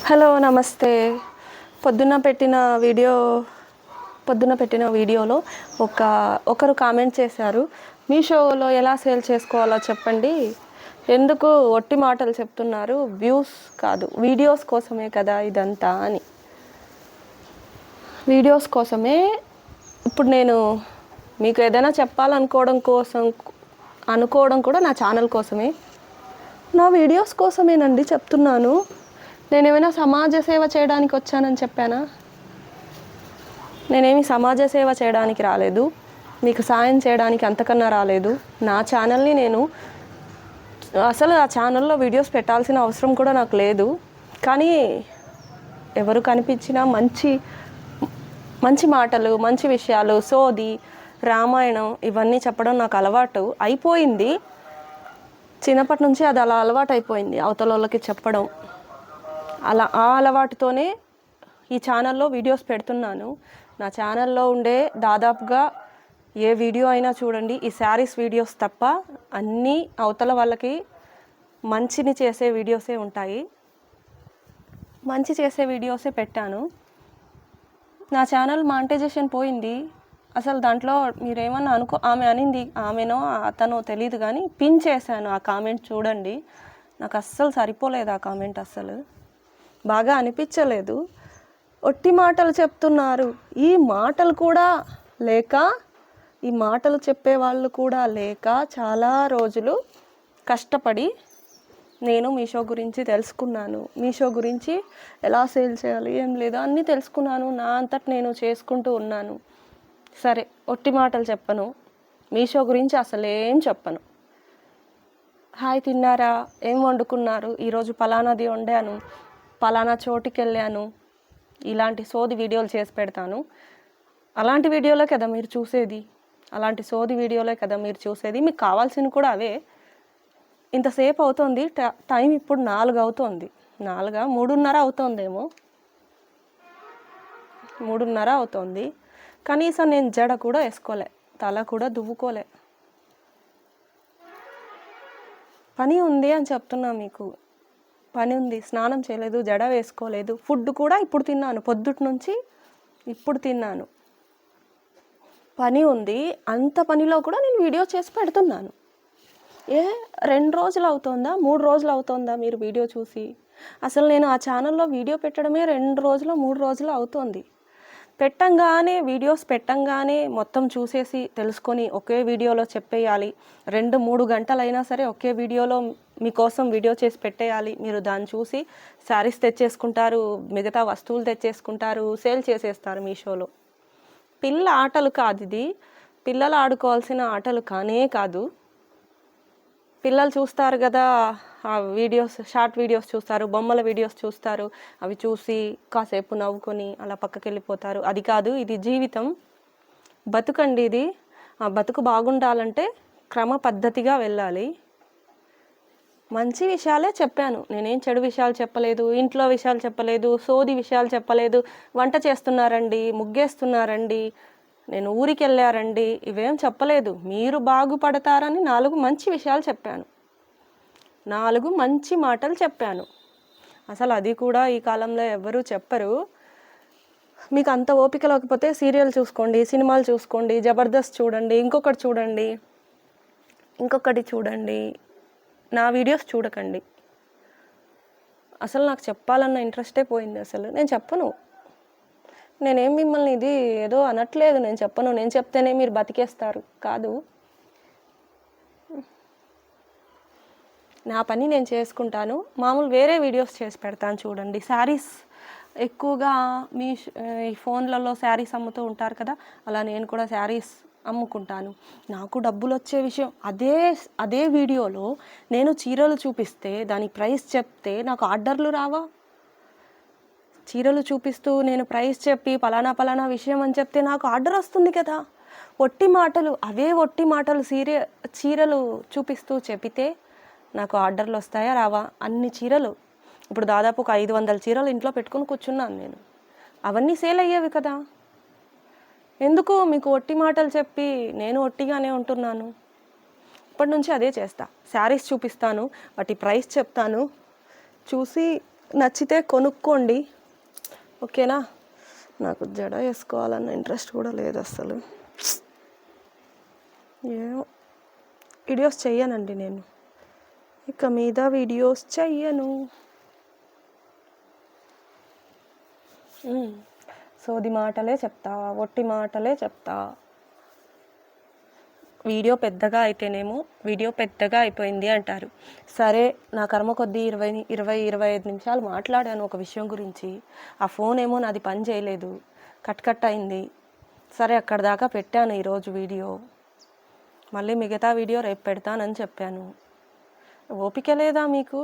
Hello నమస్తే. పొద్దున్న పెట్టిన వీడియోలో ఒకరు కామెంట్ చేశారు, మీషోలో ఎలా సేల్ చేసుకోవాలో చెప్పండి, ఎందుకు ఒట్టి మాటలు చెప్తున్నారు, వ్యూస్ కాదు వీడియోస్ కోసమే కదా ఇదంతా అని. వీడియోస్ కోసమే. ఇప్పుడు నేను మీకు ఏదైనా అనుకోవడం కూడా నా ఛానల్ కోసమే, నా వీడియోస్ కోసమేనండి చెప్తున్నాను. నేనేమైనా సమాజ సేవ చేయడానికి వచ్చానని చెప్పానా? నేనేమి సమాజ సేవ చేయడానికి రాలేదు, మీకు సాయం చేయడానికి అంతకన్నా రాలేదు. నా ఛానల్ని అసలు ఆ ఛానల్లో వీడియోస్ పెట్టాల్సిన అవసరం కూడా నాకు లేదు. కానీ ఎవరు కనిపించినా మంచి మాటలు, మంచి విషయాలు, సోది, రామాయణం ఇవన్నీ చెప్పడం నాకు అలవాటు అయిపోయింది. చిన్నప్పటి నుంచి అది అలా అలవాటు అయిపోయింది, అవతల వాళ్ళకి చెప్పడం. ఆ అలవాటుతోనే ఈ ఛానల్లో వీడియోస్ పెడుతున్నాను. నా ఛానల్లో ఉండే దాదాపుగా ఏ వీడియో అయినా చూడండి, ఈ శారీస్ వీడియోస్ తప్ప అన్నీ అవతల వాళ్ళకి మంచిని చేసే వీడియోసే ఉంటాయి. మంచి చేసే వీడియోసే పెట్టాను. నా ఛానల్ మానిటైజేషన్ పోయింది. అసలు దాంట్లో మీరేమన్నా ఆమె అనింది, ఆమెనో అతనో తెలియదు కానీ పిన్ చేశాను. ఆ కామెంట్ చూడండి. నాకు అస్సలు సరిపోలేదు ఆ కామెంట్, అస్సలు బాగా అనిపించలేదు. ఒట్టి మాటలు చెప్తున్నారు. ఈ మాటలు చెప్పేవాళ్ళు కూడా లేక చాలా రోజులు కష్టపడి నేను మీషో గురించి తెలుసుకున్నాను. మీషో గురించి ఎలా సేల్ చేయాలి, ఏం లేదు అన్నీ తెలుసుకున్నాను. నా అంతటి నేను చేసుకుంటూ ఉన్నాను. సరే, ఒట్టి మాటలు చెప్పను, మీషో గురించి అసలేం చెప్పను. హాయ్, తిన్నారా, ఏం వండుకున్నారు, ఈరోజు పలానాది వండాను, పలానా చోటుకి వెళ్ళాను, ఇలాంటి సోది వీడియోలు చేసి పెడతాను. అలాంటి వీడియోలే కదా మీరు చూసేది, మీకు కావాల్సింది కూడా అవే. ఇంతసేపు అవుతుంది, టైం ఇప్పుడు 4 అవుతుంది, 3:30 అవుతుందేమో, 3:30 అవుతుంది. కనీసం నేను జడ కూడా వేసుకోలే, తల కూడా దువ్వుకోలే. పని ఉంది అని చెప్తున్నా మీకు, పని ఉంది. స్నానం చేయలేదు, జడ వేసుకోలేదు. ఫుడ్ కూడా ఇప్పుడు తిన్నాను, పొద్దుటి నుంచి ఇప్పుడు తిన్నాను. పని ఉంది. అంత పనిలో కూడా నేను వీడియో చేసి పెడుతున్నాను. 2 రోజులు అవుతుందా, 3 రోజులు అవుతుందా మీరు వీడియో చూసి? అసలు నేను ఆ ఛానల్లో వీడియో పెట్టడమే 2 రోజులు 3 రోజులు అవుతుంది. వీడియోస్ పెట్టంగానే మొత్తం చూసేసి తెలుసుకొని ఒకే వీడియోలో చెప్పేయాలి. 2-3 గంటలైనా సరే ఒకే వీడియోలో మీకోసం వీడియో చేసి పెట్టేయాలి. మీరు దాన్ని చూసి శారీస్ తెచ్చేసుకుంటారు, మిగతా వస్తువులు తెచ్చేసుకుంటారు, సేల్ చేసేస్తారు మీషోలో. ఆటలు కాదు ఇది, పిల్లలు ఆడుకోవాల్సిన ఆటలు కానే కాదు. పిల్లలు చూస్తారు కదా ఆ వీడియోస్, షార్ట్ వీడియోస్ చూస్తారు, బొమ్మల వీడియోస్ చూస్తారు. అవి చూసి కాసేపు నవ్వుకొని అలా పక్కకి వెళ్ళిపోతారు. అది కాదు, ఇది జీవితం, బతుకండి ఇది. ఆ బతుకు బాగుండాలంటే క్రమ పద్ధతిగా వెళ్ళాలి. మంచి విషయాలే చెప్పాను, నేనేం చెడు విషయాలు చెప్పలేదు, ఇంట్లో విషయాలు చెప్పలేదు, సోది విషయాలు చెప్పలేదు. వంట చేస్తున్నారండి, ముగ్గేస్తున్నారండి, నేను ఊరికి వెళ్ళారండి, ఇవేం చెప్పలేదు. మీరు బాగుపడతారని 4 మంచి విషయాలు చెప్పాను, 4 మంచి మాటలు చెప్పాను. అసలు అది కూడా ఈ కాలంలో ఎవరు చెప్పరు. మీకు అంత ఓపిక లేకపోతే సీరియల్ చూసుకోండి, సినిమాలు చూసుకోండి, జబర్దస్త్ చూడండి, ఇంకొకటి చూడండి, నా వీడియోస్ చూడకండి. అసలు నాకు చెప్పాలన్న ఇంట్రెస్టే పోయింది. అసలు నేను చెప్పను, నేనేం మిమ్మల్ని ఇది ఏదో అనట్లేదు, నేను చెప్పను. నేను చెప్తేనే మీరు బతికేస్తారు కాదు. నా పని నేను చేసుకుంటాను. మామూలు వేరే వీడియోస్ చేసి పెడతాను చూడండి. శారీస్ ఎక్కువగా ఈ ఫోన్లలో శారీస్ అమ్ముతూ ఉంటారు కదా, అలా నేను కూడా శారీస్ అమ్ముకుంటాను. నాకు డబ్బులు వచ్చే విషయం అదే వీడియోలో నేను చీరలు చూపిస్తే, దాని ప్రైస్ చెప్తే నాకు ఆర్డర్లు రావా? చీరలు చూపిస్తూ నేను ప్రైస్ చెప్పి పలానా విషయం అని చెప్తే నాకు ఆర్డర్ వస్తుంది కదా. ఒట్టి మాటలు చీరలు చూపిస్తూ చెప్పితే నాకు ఆర్డర్లు వస్తాయా రావా? అన్ని చీరలు, ఇప్పుడు దాదాపు ఒక 500 చీరలు ఇంట్లో పెట్టుకొని కూర్చున్నాను నేను. అవన్నీ సేల్ అయ్యేవి కదా. ఎందుకు మీకు ఒట్టి మాటలు చెప్పి నేను ఒట్టిగానే ఉంటున్నాను? ఇప్పటి నుంచి అదే చేస్తా. శారీస్ చూపిస్తాను, వాటి ప్రైస్ చెప్తాను, చూసి నచ్చితే కొనుక్కోండి, ఓకేనా. నాకు జడ వేసుకోవాలన్న ఇంట్రెస్ట్ కూడా లేదు అసలు. ఏమో వీడియోస్ చెయ్యనండి నేను, ఇక మీద వీడియోస్ చెయ్యను. సోది మాటలే చెప్తా, ఒట్టి మాటలే చెప్తా. వీడియో పెద్దగా అయితేనేమో వీడియో పెద్దగా అయిపోయింది అంటారు. సరే, నా కర్మ కొద్దీ 25 నిమిషాలు మాట్లాడాను ఒక విషయం గురించి. ఆ ఫోన్ ఏమో నాది పని చేయలేదు, కట్ అయింది. సరే, అక్కడ దాకా పెట్టాను ఈరోజు వీడియో. మళ్ళీ మిగతా వీడియో రేపు పెడతానని చెప్పాను. ఓపిక లేదా మీకు?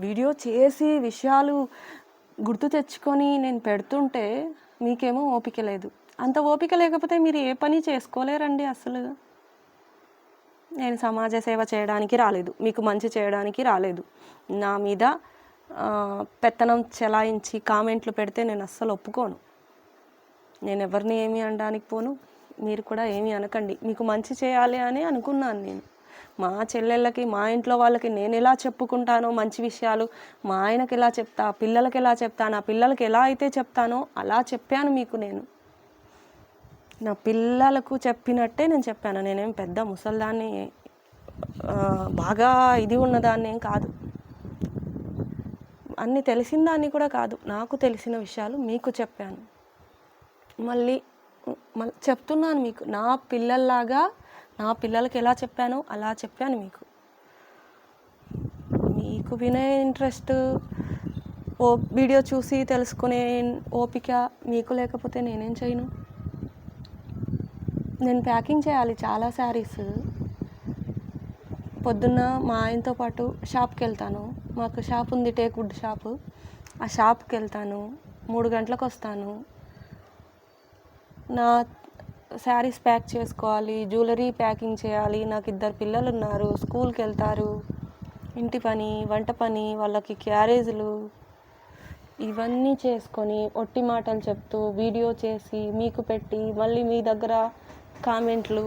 వీడియో చేసి విషయాలు గుర్తు తెచ్చుకొని నేను పెడుతుంటే మీకేమో ఓపిక లేదు. అంత ఓపిక లేకపోతే మీరు ఏ పని చేసుకోలేరండి అసలు. నేను సమాజ సేవ చేయడానికి రాలేదు, మీకు మంచి చేయడానికి రాలేదు. నా మీద పెత్తనం చెలాయించి కామెంట్లు పెడితే నేను అస్సలు ఒప్పుకోను. నేను ఎవరిని ఏమీ అనడానికి పోను, మీరు కూడా ఏమీ అనకండి. మీకు మంచి చేయాలి అని అనుకున్నాను నేను. మా చెల్లెళ్ళకి, మా ఇంట్లో వాళ్ళకి నేను ఎలా చెప్పుకుంటానో మంచి విషయాలు, మా ఆయనకి ఎలా చెప్తా, పిల్లలకి ఎలా చెప్తా, నా పిల్లలకి ఎలా అయితే చెప్తానో అలా చెప్పాను మీకు. నేను నా పిల్లలకు చెప్పినట్టే నేను చెప్పాను. నేనేం పెద్ద ముసల్దాన్ని, బాగా ఇది ఉన్నదాన్ని ఏం కాదు, అన్నీ తెలిసిన దాన్ని కూడా కాదు. నాకు తెలిసిన విషయాలు మీకు చెప్పాను. మళ్ళీ చెప్తున్నాను మీకు, నా పిల్లల్లాగా నా పిల్లలకి ఎలా చెప్పానో అలా చెప్పాను మీకు. మీకు వినే ఇంట్రెస్ట్, వీడియో చూసి తెలుసుకునే ఓపిక మీకు లేకపోతే నేనేం చేయను. నేను ప్యాకింగ్ చేయాలి చాలా శారీస్. పొద్దున్న మా ఆయనతో పాటు షాప్కి వెళ్తాను. మాకు షాప్ ఉంది, టేక్వుడ్ షాపు. ఆ షాప్కి వెళ్తాను, 3 గంటలకు వస్తాను. నా శారీస్ ప్యాక్ చేసుకోవాలి, జ్యువెలరీ ప్యాకింగ్ చేయాలి. నాకు 2 పిల్లలు ఉన్నారు, స్కూల్కి వెళ్తారు. ఇంటి పని, వంట పని, వాళ్ళకి క్యారేజీలు, ఇవన్నీ చేసుకొని ఒట్టి మాటలు చెప్తూ వీడియో చేసి మీకు పెట్టి మళ్ళీ మీ దగ్గర కామెంట్లు.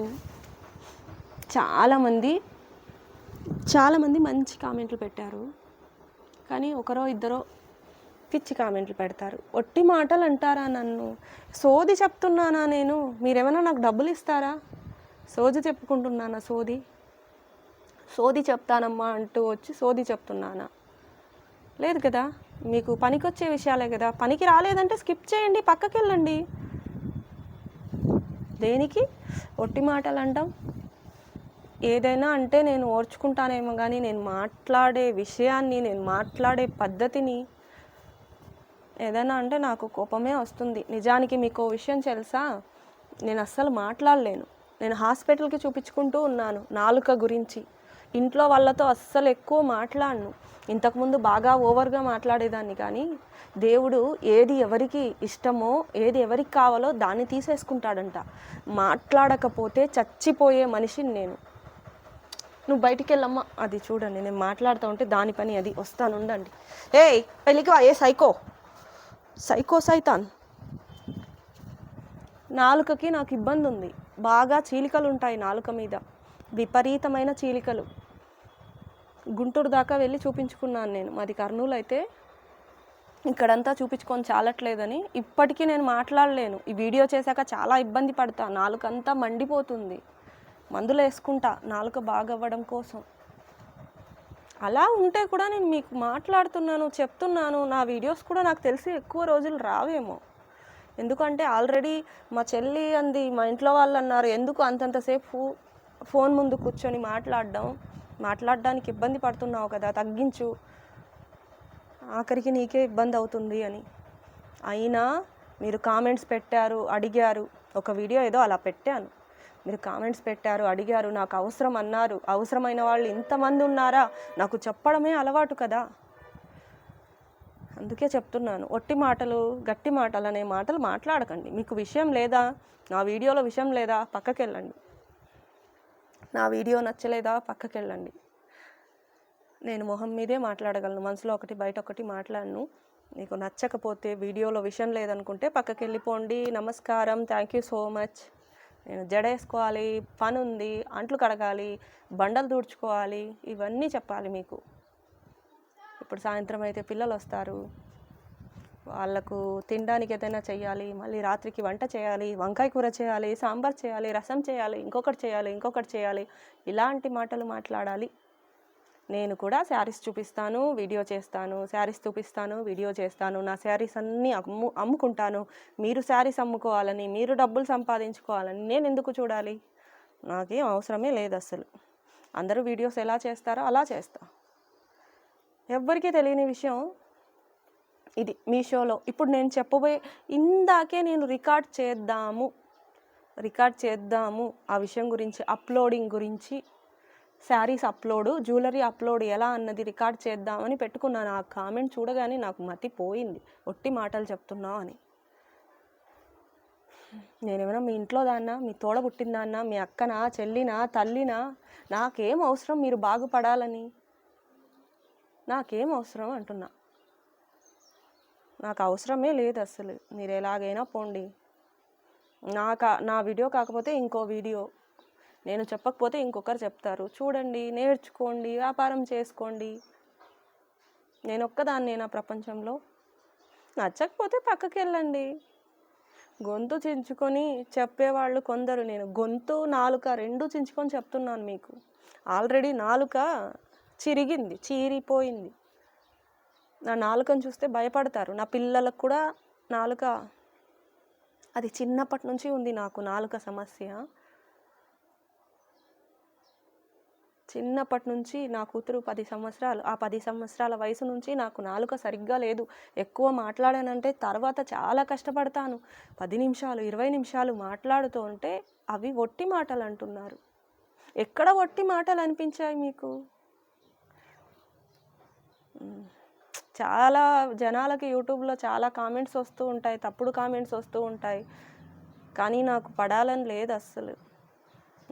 చాలామంది మంచి కామెంట్లు పెట్టారు, కానీ ఒకరో ఇద్దరో పిచ్చి కామెంట్లు పెడతారు. ఒట్టి మాటలు అంటారా నన్ను? సోది చెప్తున్నానా నేను? మీరేమైనా నాకు డబ్బులు ఇస్తారా? సోది చెప్పుకుంటున్నానా? సోది చెప్తానమ్మా అంటూ వచ్చి సోది చెప్తున్నానా? లేదు కదా. మీకు పనికొచ్చే విషయాలే కదా. పనికి రాలేదంటే స్కిప్ చేయండి, పక్కకి వెళ్ళండి. దేనికి ఒట్టి మాటలు అంటాం? ఏదైనా అంటే నేను ఓర్చుకుంటానేమో, కానీ నేను మాట్లాడే విషయాన్ని, నేను మాట్లాడే పద్ధతిని ఏదైనా అంటే నాకు కోపమే వస్తుంది. నిజానికి మీకు విషయం తెలుసా, నేను అస్సలు మాట్లాడలేను. నేను హాస్పిటల్కి చూపించుకుంటూ ఉన్నాను నాలుక గురించి. ఇంట్లో వాళ్ళతో అస్సలు ఎక్కువ మాట్లాడను. ఇంతకుముందు బాగా ఓవర్గా మాట్లాడేదాన్ని, కానీ దేవుడు ఏది ఎవరికి ఇష్టమో, ఏది ఎవరికి కావాలో దాన్ని తీసేసుకుంటాడంట. మాట్లాడకపోతే చచ్చిపోయే మనిషిని నేను. నువ్వు బయటికి వెళ్ళమ్మా. అది చూడండి, నేను మాట్లాడుతూ ఉంటే దాని పని అది. వస్తానుండండి. ఏయ్ పెళ్ళికి వా, ఏ సైకో సైతాన్. నాలుకకి నాకు ఇబ్బంది ఉంది, బాగా చీలికలు ఉంటాయి నాలుక మీద, విపరీతమైన చీలికలు. గుంటూరు దాకా వెళ్ళి చూపించుకున్నాను నేను. మాది కర్నూలు అయితే ఇక్కడంతా చూపించుకొని చాలట్లేదని ఇప్పటికీ నేను మాట్లాడలేను. ఈ వీడియో చేశాక చాలా ఇబ్బంది పడతా, నాలుకంతా మండిపోతుంది. మందులు వేసుకుంటా నాలుక బాగా అవ్వడం కోసం. అలా ఉంటే కూడా నేను మీకు మాట్లాడుతున్నాను, చెప్తున్నాను. నా వీడియోస్ కూడా నాకు తెలిసి ఎక్కువ రోజులు రావేమో. ఎందుకంటే ఆల్రెడీ మా చెల్లి అంది, మా ఇంట్లో వాళ్ళు అన్నారు, ఎందుకు అంతంతసేపు ఫోన్ ముందు కూర్చొని మాట్లాడడానికి ఇబ్బంది పడుతున్నావు కదా, తగ్గించు, ఆఖరికి నీకే ఇబ్బంది అవుతుంది అని. అయినా మీరు కామెంట్స్ పెట్టారు, అడిగారు. ఒక వీడియో ఏదో అలా పెట్టాను, మీరు కామెంట్స్ పెట్టారు, అడిగారు, నాకు అవసరం అన్నారు. అవసరమైన వాళ్ళు ఇంతమంది ఉన్నారా? నాకు చెప్పడమే అలవాటు కదా. అందుకే చెప్తున్నాను, ఒట్టి మాటలు, గట్టి మాటలు అనే మాటలు మాట్లాడకండి. మీకు విషయం లేదా, నా వీడియోలో విషయం లేదా, పక్కకి వెళ్ళండి. నా వీడియో నచ్చలేదా, పక్కకి వెళ్ళండి. నేను మొహం మీదే మాట్లాడగలను, మనసులో ఒకటి బయట ఒకటి మాట్లాడను. మీకు నచ్చకపోతే, వీడియోలో విషయం లేదనుకుంటే పక్కకి వెళ్ళిపోండి. నమస్కారం, థ్యాంక్ యూ సో మచ్. నేను జడేసుకోవాలి, పని ఉంది, అంట్లు కడగాలి, బండలు తుడుచుకోవాలి, ఇవన్నీ చెప్పాలి మీకు. ఇప్పుడు సాయంత్రం అయితే పిల్లలు వస్తారు, వాళ్ళకు తినడానికి ఏదైనా చేయాలి, మళ్ళీ రాత్రికి వంట చేయాలి, వంకాయ కూర చేయాలి, సాంబార్ చేయాలి, రసం చేయాలి, ఇంకొకటి చేయాలి, ఇలాంటి మాటలు మాట్లాడాలి. నేను కూడా శారీస్ చూపిస్తాను, వీడియో చేస్తాను, శారీస్ చూపిస్తాను, వీడియో చేస్తాను, నా శారీస్ అన్నీ అమ్ముకుంటాను. మీరు శారీస్ అమ్ముకోవాలని, మీరు డబ్బులు సంపాదించుకోవాలని నేను ఎందుకు చూడాలి? నాకేం అవసరమే లేదు అసలు. అందరూ వీడియోస్ ఎలా చేస్తారో అలా చేస్తా. ఎవ్వరికీ తెలియని విషయం ఇది మీషోలో. ఇప్పుడు నేను చెప్పబోయే ఇందాకే నేను రికార్డ్ చేద్దాము ఆ విషయం గురించి, అప్లోడింగ్ గురించి, శారీస్ అప్లోడ్, జ్యువెలరీ అప్లోడ్ ఎలా అన్నది రికార్డ్ చేద్దామని పెట్టుకున్నాను. ఆ కామెంట్ చూడగానే నాకు మతి పోయింది, ఒట్టి మాటలు చెప్తున్నావు అని. నేనేమైనా మీ ఇంట్లో దాన్నా, మీ తోడ పుట్టిందాన్నా, మీ అక్కనా, చెల్లినా, తల్లినా? నాకేం అవసరం మీరు బాగుపడాలని? నాకేం అవసరం అంటున్నా. నాకు అవసరమే లేదు అసలు. మీరు ఎలాగైనా పోండి. నా వీడియో కాకపోతే ఇంకో వీడియో, నేను చెప్పకపోతే ఇంకొకరు చెప్తారు. చూడండి, నేర్చుకోండి, వ్యాపారం చేసుకోండి. నేను ఒక్కదాన్నే నా ప్రపంచంలో. నచ్చకపోతే పక్కకి వెళ్ళండి. గొంతు చించుకొని చెప్పేవాళ్ళు కొందరు. నేను గొంతు, నాలుక రెండు చించుకొని చెప్తున్నాను మీకు. ఆల్రెడీ నాలుక చీరిపోయింది. నా నాలుకను చూస్తే భయపడతారు. నా పిల్లలకు కూడా నాలుక, అది చిన్నప్పటి నుంచి ఉంది నాకు నాలుక సమస్య. చిన్నప్పటి నుంచి నా కూతురు 10 సంవత్సరాలు, ఆ 10 సంవత్సరాల వయసు నుంచి నాకు నాలుక సరిగ్గా లేదు. ఎక్కువ మాట్లాడానంటే తర్వాత చాలా కష్టపడతాను. 10 నిమిషాలు 20 నిమిషాలు మాట్లాడుతూ ఉంటే అవి ఒట్టి మాటలు అంటున్నారు. ఎక్కడ ఒట్టి మాటలు అనిపించాయి మీకు? చాలా జనాలకి యూట్యూబ్లో చాలా కామెంట్స్ వస్తూ ఉంటాయి, తప్పుడు కామెంట్స్ వస్తూ ఉంటాయి. కానీ నాకు పడాలని లేదు అస్సలు.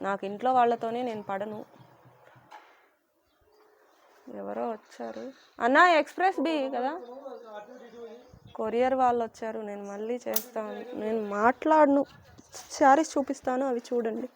నాకు ఇంట్లో వాళ్ళతోనే నేను పడను. ఎవరో వచ్చారు అన్నా, ఎక్స్ప్రెస్ బి కదా, కొరియర్ వాళ్ళు వచ్చారు. నేను మళ్ళీ చేస్తాను. నేను మాట్లాడను, శారీస్ చూపిస్తాను, అవి చూడండి.